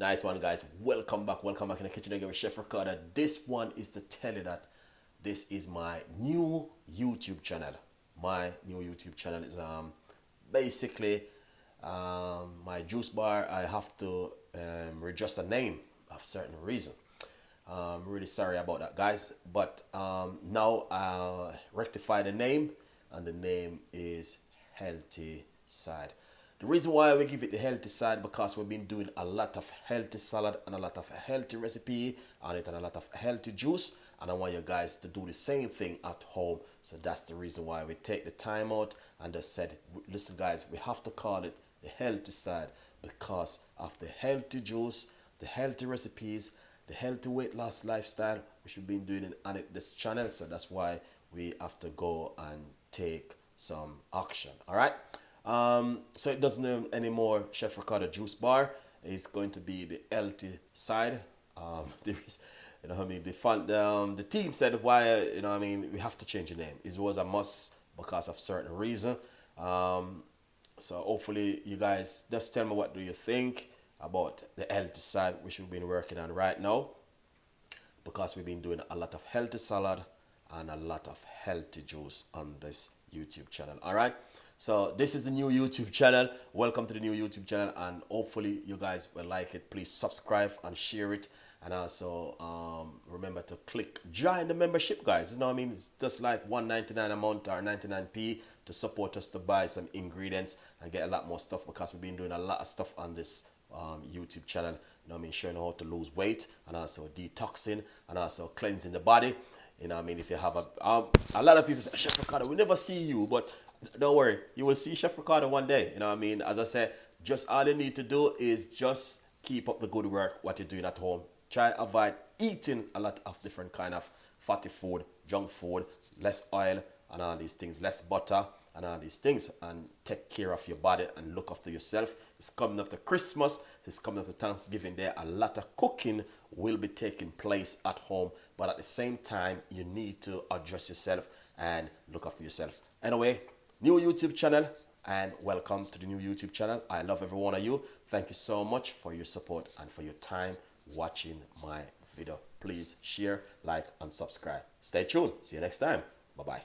Nice one, guys. Welcome back. Welcome back in the kitchen again with Chef Ricardo. This one is to tell you that this is my new YouTube channel. My new YouTube channel is basically my juice bar. I have to readjust the name of certain reason. I'm really sorry about that, guys. But now I rectify the name, and the name is Healthy Side. The reason why we give it the healthy side because we've been doing a lot of healthy salad and a lot of healthy recipe on it and a lot of healthy juice, and I want you guys to do the same thing at home. So that's the reason why we take the time out and just said, listen guys, we have to call it the healthy side because of the healthy juice, the healthy recipes, the healthy weight loss lifestyle which we've been doing on this channel. So that's why we have to go and take some action. All right. So it doesn't name anymore Chef Ricardo Juice Bar. It's going to be the healthy side. There is, you know what I mean, the team said why, you know what I mean, we have to change the name. It was a must because of certain reason. So hopefully you guys just tell me what do you think about the healthy side which we've been working on right now, because we've been doing a lot of healthy salad and a lot of healthy juice on this YouTube channel. All right. So this is the new YouTube channel. Welcome to the new YouTube channel, and hopefully you guys will like it. Please subscribe and share it, and also remember to click join the membership, guys. You know what I mean? It's just like $1.99 a month or 99p to support us to buy some ingredients and get a lot more stuff, because we've been doing a lot of stuff on this YouTube channel. You know what I mean? Showing how to lose weight and also detoxing and also cleansing the body. You know what I mean? If you have a lot of people say, Chef Ricardo, we never see you, but don't worry, you will see Chef Ricardo one day. You know what I mean? As I said, just all you need to do is just keep up the good work, what you're doing at home. Try avoid eating a lot of different kind of fatty food, junk food, less oil and all these things, less butter and all these things, and take care of your body and look after yourself. It's coming up to Christmas, it's coming up to Thanksgiving Day. A lot of cooking will be taking place at home, but at the same time, you need to adjust yourself and look after yourself. Anyway, new YouTube channel, and welcome to the new YouTube channel. I love every one of you. Thank you so much for your support and for your time watching my video. Please share, like, and subscribe. Stay tuned. See you next time. Bye-bye.